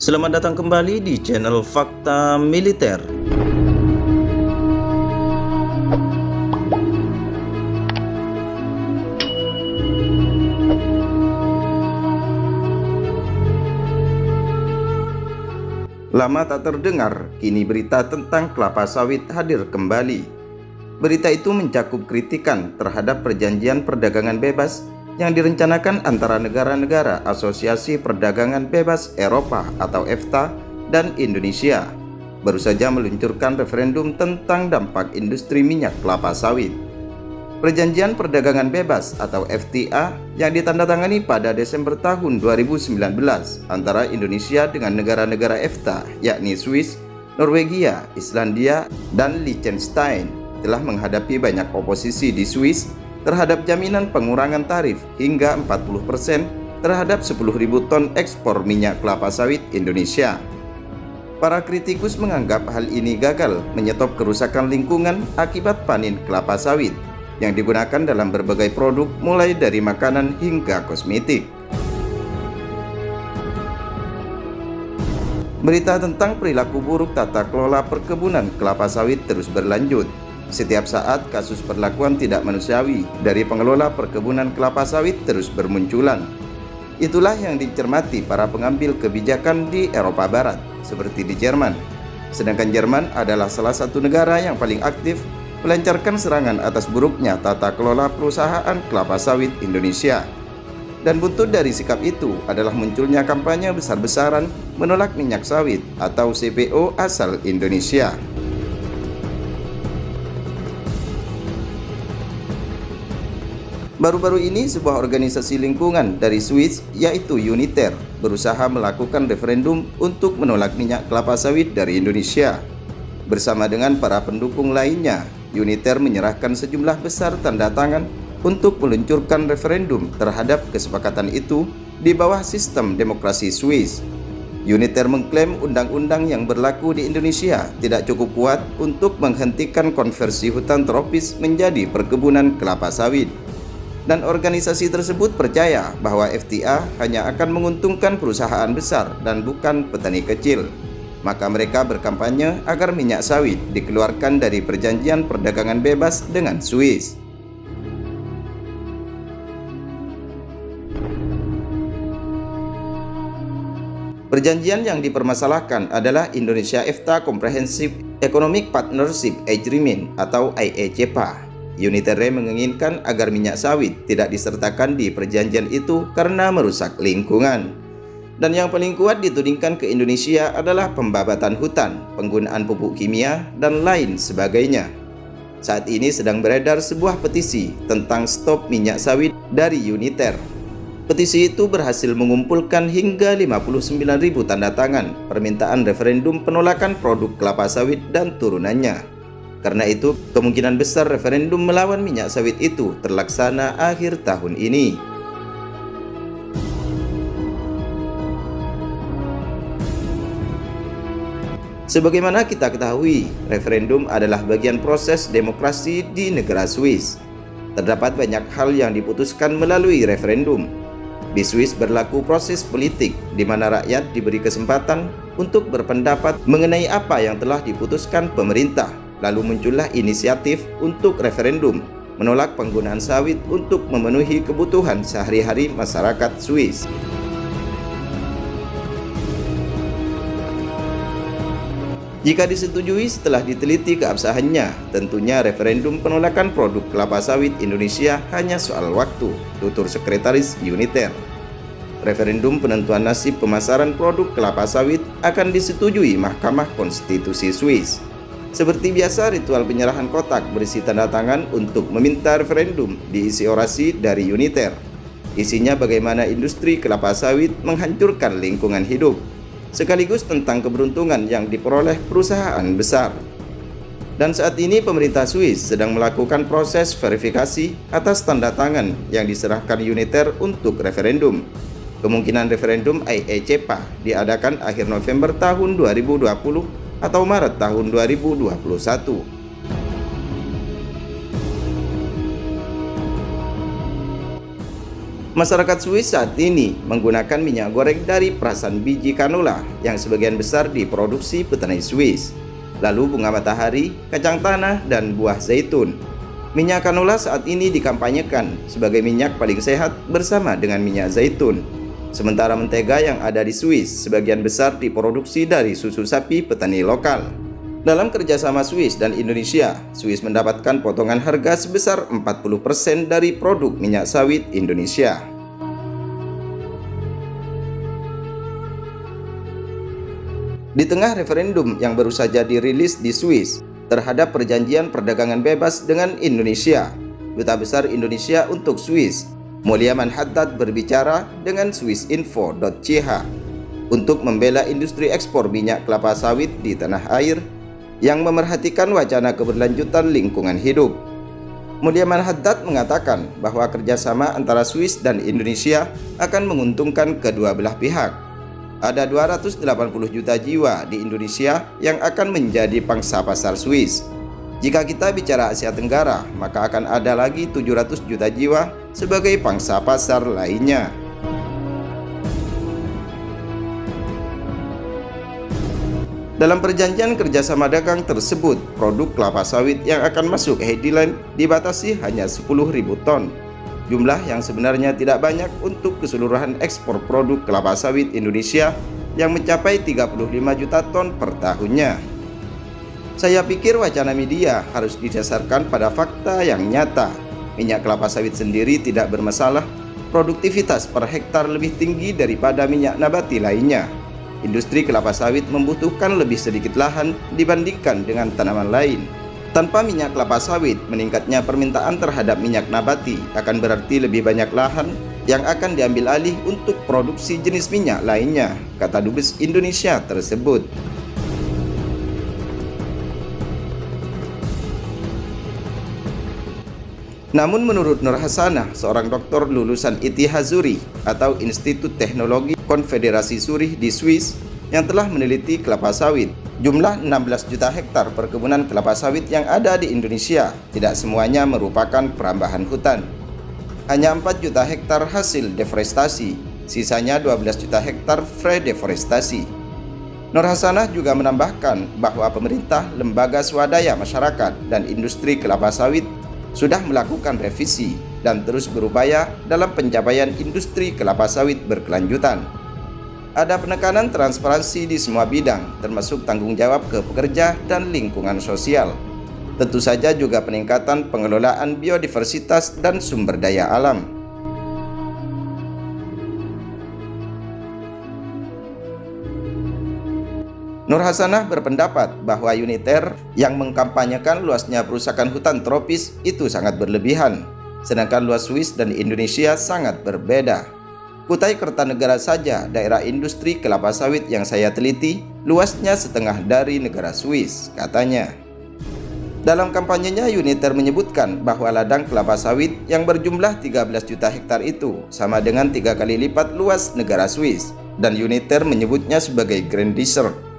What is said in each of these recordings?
Selamat datang kembali di channel Fakta Militer. Lama tak terdengar, kini berita tentang kelapa sawit hadir kembali. Berita itu mencakup kritikan terhadap perjanjian perdagangan bebas yang direncanakan antara negara-negara Asosiasi Perdagangan Bebas Eropa atau EFTA dan Indonesia, baru saja meluncurkan referendum tentang dampak industri minyak kelapa sawit. Perjanjian Perdagangan Bebas atau FTA yang ditandatangani pada Desember tahun 2019 antara Indonesia dengan negara-negara EFTA yakni Swiss, Norwegia, Islandia, dan Liechtenstein telah menghadapi banyak oposisi di Swiss terhadap jaminan pengurangan tarif hingga 40% terhadap 10.000 ton ekspor minyak kelapa sawit Indonesia. Para kritikus menganggap hal ini gagal menyetop kerusakan lingkungan akibat panen kelapa sawit yang digunakan dalam berbagai produk mulai dari makanan hingga kosmetik. Berita tentang perilaku buruk tata kelola perkebunan kelapa sawit terus berlanjut. Setiap saat kasus perlakuan tidak manusiawi dari pengelola perkebunan kelapa sawit terus bermunculan. Itulah yang dicermati para pengambil kebijakan di Eropa Barat, seperti di Jerman. Sedangkan Jerman adalah salah satu negara yang paling aktif melancarkan serangan atas buruknya tata kelola perusahaan kelapa sawit Indonesia. Dan buntut dari sikap itu adalah munculnya kampanye besar-besaran menolak minyak sawit atau CPO asal Indonesia. Baru-baru ini sebuah organisasi lingkungan dari Swiss yaitu Uniter berusaha melakukan referendum untuk menolak minyak kelapa sawit dari Indonesia. Bersama dengan para pendukung lainnya, Uniter menyerahkan sejumlah besar tanda tangan untuk meluncurkan referendum terhadap kesepakatan itu di bawah sistem demokrasi Swiss. Uniter mengklaim undang-undang yang berlaku di Indonesia tidak cukup kuat untuk menghentikan konversi hutan tropis menjadi perkebunan kelapa sawit. Dan organisasi tersebut percaya bahwa FTA hanya akan menguntungkan perusahaan besar dan bukan petani kecil. Maka mereka berkampanye agar minyak sawit dikeluarkan dari perjanjian perdagangan bebas dengan Swiss. Perjanjian yang dipermasalahkan adalah Indonesia EFTA Comprehensive Economic Partnership Agreement atau IECPA. Uniter menginginkan agar minyak sawit tidak disertakan di perjanjian itu karena merusak lingkungan. Dan yang paling kuat ditudingkan ke Indonesia adalah pembabatan hutan, penggunaan pupuk kimia, dan lain sebagainya. Saat ini sedang beredar sebuah petisi tentang stop minyak sawit dari Uniter. Petisi itu berhasil mengumpulkan hingga 59.000 tanda tangan permintaan referendum penolakan produk kelapa sawit dan turunannya. Karena itu, kemungkinan besar referendum melawan minyak sawit itu terlaksana akhir tahun ini. Sebagaimana kita ketahui, referendum adalah bagian proses demokrasi di negara Swiss. Terdapat banyak hal yang diputuskan melalui referendum. Di Swiss berlaku proses politik di mana rakyat diberi kesempatan untuk berpendapat mengenai apa yang telah diputuskan pemerintah. Lalu muncullah inisiatif untuk referendum menolak penggunaan sawit untuk memenuhi kebutuhan sehari-hari masyarakat Swiss. Jika disetujui setelah diteliti keabsahannya, tentunya referendum penolakan produk kelapa sawit Indonesia hanya soal waktu, tutur Sekretaris Uniter. Referendum penentuan nasib pemasaran produk kelapa sawit akan disetujui Mahkamah Konstitusi Swiss. Seperti biasa, ritual penyerahan kotak berisi tanda tangan untuk meminta referendum diisi orasi dari Uniter. Isinya bagaimana industri kelapa sawit menghancurkan lingkungan hidup, sekaligus tentang keberuntungan yang diperoleh perusahaan besar. Dan saat ini pemerintah Swiss sedang melakukan proses verifikasi atas tanda tangan yang diserahkan Uniter untuk referendum. Kemungkinan referendum IECPA diadakan akhir November tahun 2020 atau Maret tahun 2021. Masyarakat Swiss saat ini menggunakan minyak goreng dari perasan biji canola yang sebagian besar diproduksi petani Swiss, lalu bunga matahari, kacang tanah, dan buah zaitun. Minyak canola saat ini dikampanyekan sebagai minyak paling sehat bersama dengan minyak zaitun. Sementara mentega yang ada di Swiss sebagian besar diproduksi dari susu sapi petani lokal. Dalam kerjasama Swiss dan Indonesia, Swiss mendapatkan potongan harga sebesar 40% dari produk minyak sawit Indonesia. Di tengah referendum yang baru saja dirilis di Swiss terhadap perjanjian perdagangan bebas dengan Indonesia, Duta Besar Indonesia untuk Swiss, Mulyaman Haddad, berbicara dengan swissinfo.ch untuk membela industri ekspor minyak kelapa sawit di tanah air yang memerhatikan wacana keberlanjutan lingkungan hidup. Mulyaman Haddad mengatakan bahwa kerjasama antara Swiss dan Indonesia akan menguntungkan kedua belah pihak. Ada 280 juta jiwa di Indonesia yang akan menjadi pangsa pasar Swiss. Jika kita bicara Asia Tenggara, maka akan ada lagi 700 juta jiwa sebagai pangsa pasar lainnya. Dalam perjanjian kerjasama dagang tersebut, produk kelapa sawit yang akan masuk Heidelberg dibatasi hanya 10.000 ton. Jumlah yang sebenarnya tidak banyak untuk keseluruhan ekspor produk kelapa sawit Indonesia yang mencapai 35 juta ton per tahunnya. Saya pikir wacana media harus didasarkan pada fakta yang nyata. Minyak kelapa sawit sendiri tidak bermasalah, produktivitas per hektar lebih tinggi daripada minyak nabati lainnya. Industri kelapa sawit membutuhkan lebih sedikit lahan dibandingkan dengan tanaman lain. Tanpa minyak kelapa sawit, meningkatnya permintaan terhadap minyak nabati akan berarti lebih banyak lahan yang akan diambil alih untuk produksi jenis minyak lainnya, kata Dubes Indonesia tersebut. Namun menurut Nur Hasanah, seorang doktor lulusan ITH Zurich atau Institut Teknologi Konfederasi Zurich di Swiss yang telah meneliti kelapa sawit, jumlah 16 juta hektar perkebunan kelapa sawit yang ada di Indonesia tidak semuanya merupakan perambahan hutan. Hanya 4 juta hektar hasil deforestasi, sisanya 12 juta hektar fredeforestasi. Nur Hasanah juga menambahkan bahwa pemerintah, lembaga swadaya masyarakat, dan industri kelapa sawit sudah melakukan revisi dan terus berupaya dalam pencapaian industri kelapa sawit berkelanjutan. Ada penekanan transparansi di semua bidang, termasuk tanggung jawab ke pekerja dan lingkungan sosial. Tentu saja juga peningkatan pengelolaan biodiversitas dan sumber daya alam. Nur Hasanah berpendapat bahwa Uniter yang mengkampanyekan luasnya perusakan hutan tropis itu sangat berlebihan, sedangkan luas Swiss dan Indonesia sangat berbeda. Kutai Kertanegara saja, daerah industri kelapa sawit yang saya teliti, luasnya setengah dari negara Swiss, katanya. Dalam kampanyenya, Uniter menyebutkan bahwa ladang kelapa sawit yang berjumlah 13 juta hektar itu sama dengan 3 kali lipat luas negara Swiss, dan Uniter menyebutnya sebagai Grand Desert.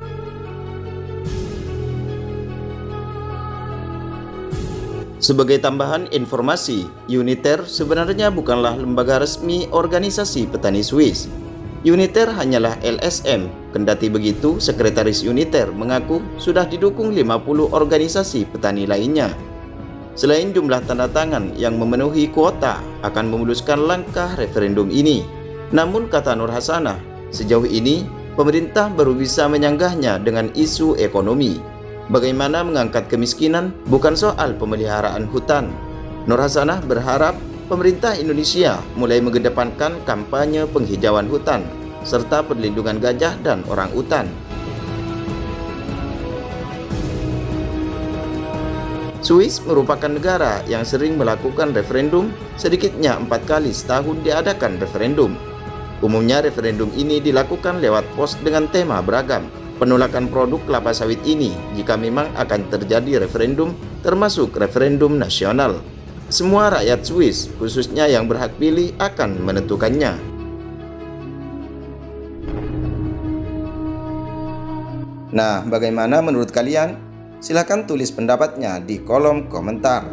Sebagai tambahan informasi, Uniter sebenarnya bukanlah lembaga resmi organisasi petani Swiss. Uniter hanyalah LSM, kendati begitu Sekretaris Uniter mengaku sudah didukung 50 organisasi petani lainnya. Selain jumlah tanda tangan yang memenuhi kuota akan memuluskan langkah referendum ini. Namun kata Nur Hasanah, sejauh ini pemerintah baru bisa menyanggahnya dengan isu ekonomi. Bagaimana mengangkat kemiskinan bukan soal pemeliharaan hutan. Nur Hasanah berharap pemerintah Indonesia mulai mengedepankan kampanye penghijauan hutan serta perlindungan gajah dan orang utan. Swiss merupakan negara yang sering melakukan referendum, sedikitnya 4 kali setahun diadakan referendum. Umumnya referendum ini dilakukan lewat pos dengan tema beragam. Penolakan produk kelapa sawit ini jika memang akan terjadi referendum, termasuk referendum nasional. Semua rakyat Swiss, khususnya yang berhak pilih, akan menentukannya. Nah, bagaimana menurut kalian? Silakan tulis pendapatnya di kolom komentar.